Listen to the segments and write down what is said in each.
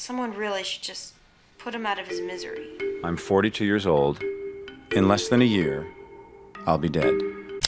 Someone really should just put him out of his misery. I'm 42 years old. In less than a year, I'll be dead.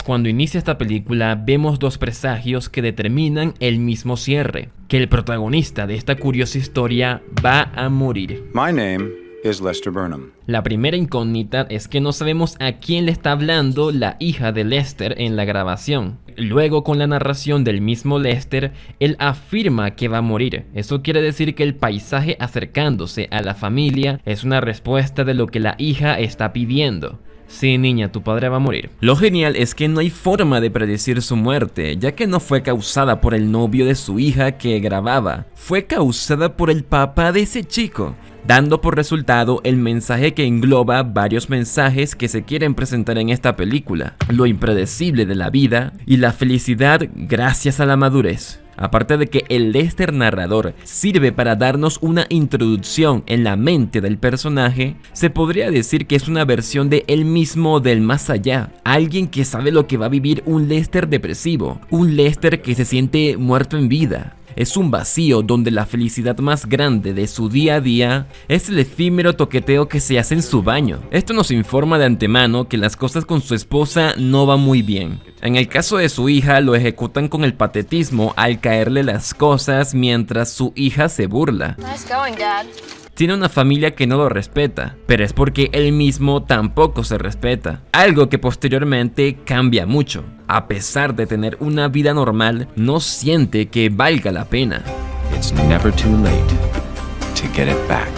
Cuando inicia esta película, vemos dos presagios que determinan el mismo cierre, que el protagonista de esta curiosa historia va a morir. My name is Lester Burnham. La primera incógnita es que no sabemos a quién le está hablando la hija de Lester en la grabación. Luego, con la narración del mismo Lester, él afirma que va a morir. Eso quiere decir que el paisaje acercándose a la familia es una respuesta de lo que la hija está pidiendo. Sí, niña, tu padre va a morir. Lo genial es que no hay forma de predecir su muerte, ya que no fue causada por el novio de su hija que grababa, fue causada por el papá de ese chico, dando por resultado el mensaje que engloba varios mensajes que se quieren presentar en esta película: lo impredecible de la vida y la felicidad gracias a la madurez. Aparte de que el Lester narrador sirve para darnos una introducción en la mente del personaje, se podría decir que es una versión de él mismo del más allá, alguien que sabe lo que va a vivir un Lester depresivo, un Lester que se siente muerto en vida. Es un vacío donde la felicidad más grande de su día a día es el efímero toqueteo que se hace en su baño. Esto nos informa de antemano que las cosas con su esposa no van muy bien. En el caso de su hija, lo ejecutan con el patetismo al caerle las cosas mientras su hija se burla. Nice going, Dad. Tiene una familia que no lo respeta, pero es porque él mismo tampoco se respeta, algo que posteriormente cambia mucho. A pesar de tener una vida normal, no siente que valga la pena. It's never too late to get it back.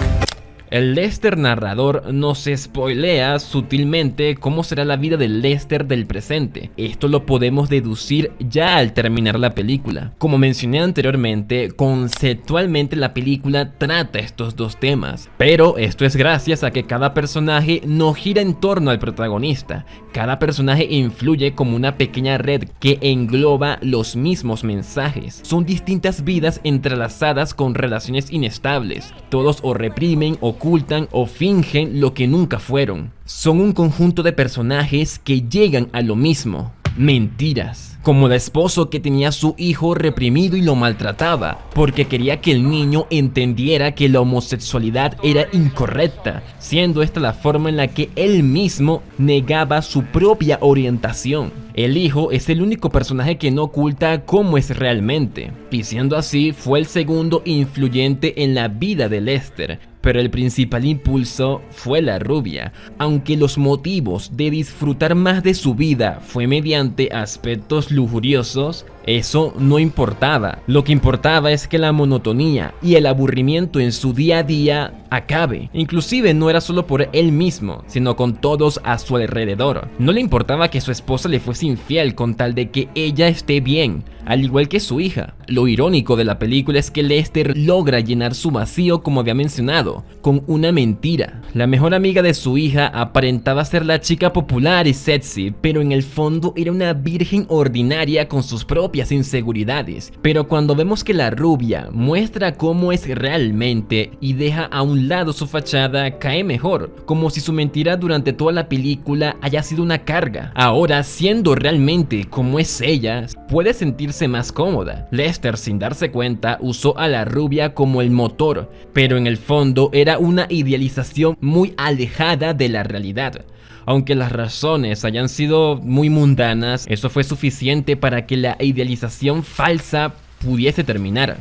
El Lester narrador nos spoilea sutilmente cómo será la vida del Lester del presente. Esto lo podemos deducir ya al terminar la película. Como mencioné anteriormente, conceptualmente la película trata estos dos temas, pero esto es gracias a que cada personaje no gira en torno al protagonista. Cada personaje influye como una pequeña red que engloba los mismos mensajes. Son distintas vidas entrelazadas con relaciones inestables. Todos o reprimen, ocultan o fingen lo que nunca fueron. Son un conjunto de personajes que llegan a lo mismo: mentiras. Como el esposo que tenía a su hijo reprimido y lo maltrataba porque quería que el niño entendiera que la homosexualidad era incorrecta, siendo esta la forma en la que él mismo negaba su propia orientación. El hijo es el único personaje que no oculta cómo es realmente, y siendo así fue el segundo influyente en la vida de Lester. Pero el principal impulso fue la rubia, aunque los motivos de disfrutar más de su vida fue mediante aspectos lujuriosos. Eso no importaba. Lo que importaba es que la monotonía y el aburrimiento en su día a día acabe. Inclusive no era solo por él mismo, sino con todos a su alrededor. No le importaba que su esposa le fuese infiel con tal de que ella esté bien, al igual que su hija. Lo irónico de la película es que Lester logra llenar su vacío, como había mencionado, con una mentira. La mejor amiga de su hija aparentaba ser la chica popular y sexy, pero en el fondo era una virgen ordinaria con sus propias inseguridades. Pero cuando vemos que la rubia muestra cómo es realmente y deja a un lado su fachada, cae mejor, como si su mentira durante toda la película haya sido una carga. Ahora, siendo realmente como es ella, puede sentirse más cómoda. Lester, sin darse cuenta, usó a la rubia como el motor, pero en el fondo era una idealización muy alejada de la realidad. Aunque las razones hayan sido muy mundanas, eso fue suficiente para que la idealización falsa pudiese terminar,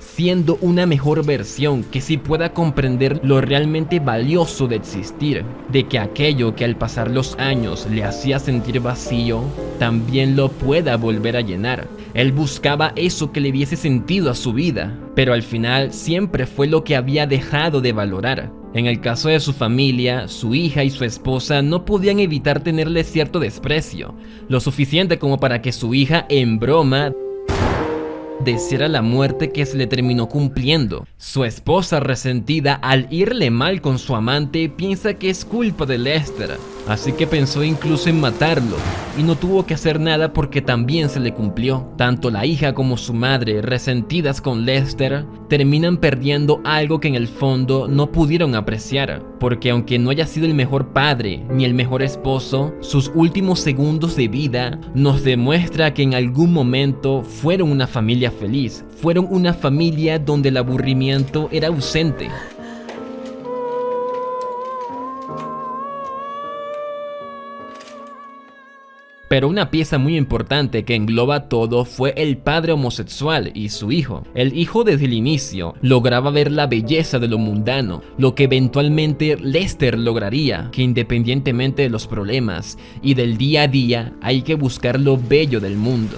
siendo una mejor versión que sí pueda comprender lo realmente valioso de existir, de que aquello que al pasar los años le hacía sentir vacío, también lo pueda volver a llenar. Él buscaba eso que le diese sentido a su vida, pero al final siempre fue lo que había dejado de valorar. En el caso de su familia, su hija y su esposa no podían evitar tenerle cierto desprecio, lo suficiente como para que su hija, en broma, deseara la muerte que se le terminó cumpliendo. Su esposa, resentida al irle mal con su amante, piensa que es culpa de Lester, así que pensó incluso en matarlo, y no tuvo que hacer nada porque también se le cumplió. Tanto la hija como su madre, resentidas con Lester, terminan perdiendo algo que en el fondo no pudieron apreciar, porque aunque no haya sido el mejor padre ni el mejor esposo, sus últimos segundos de vida nos demuestra que en algún momento fueron una familia feliz, fueron una familia donde el aburrimiento era ausente. Pero una pieza muy importante que engloba todo fue el padre homosexual y su hijo. El hijo desde el inicio lograba ver la belleza de lo mundano, lo que eventualmente Lester lograría, que independientemente de los problemas y del día a día hay que buscar lo bello del mundo.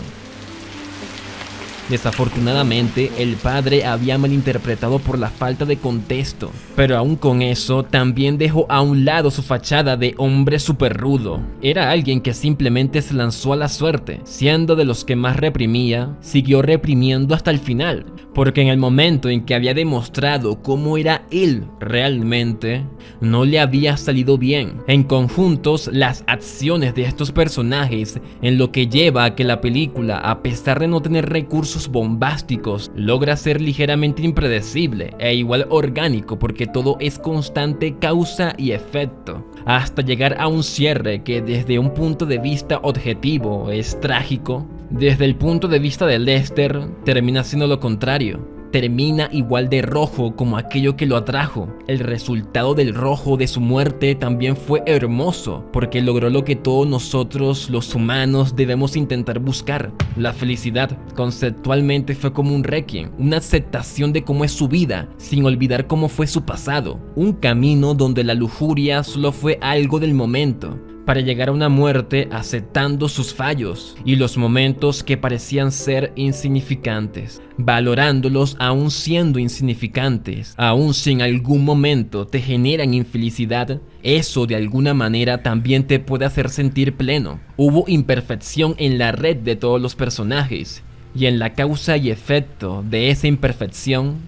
Desafortunadamente, el padre había malinterpretado por la falta de contexto, pero aún con eso, también dejó a un lado su fachada de hombre súper rudo. Era alguien que simplemente se lanzó a la suerte, siendo de los que más reprimía, siguió reprimiendo hasta el final, porque en el momento en que había demostrado cómo era él realmente, no le había salido bien. En conjuntos, las acciones de estos personajes en lo que lleva a que la película, a pesar de no tener recursos bombásticos, logra ser ligeramente impredecible e igual orgánico, porque todo es constante causa y efecto, hasta llegar a un cierre que desde un punto de vista objetivo es trágico. Desde el punto de vista de Lester, termina siendo lo contrario. Termina igual de rojo como aquello que lo atrajo. El resultado del rojo de su muerte también fue hermoso, porque logró lo que todos nosotros, los humanos, debemos intentar buscar: la felicidad. Conceptualmente fue como un requiem, una aceptación de cómo es su vida, sin olvidar cómo fue su pasado. Un camino donde la lujuria solo fue algo del momento, para llegar a una muerte aceptando sus fallos y los momentos que parecían ser insignificantes, valorándolos aún siendo insignificantes. Aún si en algún momento te generan infelicidad, eso de alguna manera también te puede hacer sentir pleno. Hubo imperfección en la red de todos los personajes, y en la causa y efecto de esa imperfección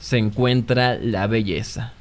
se encuentra la belleza.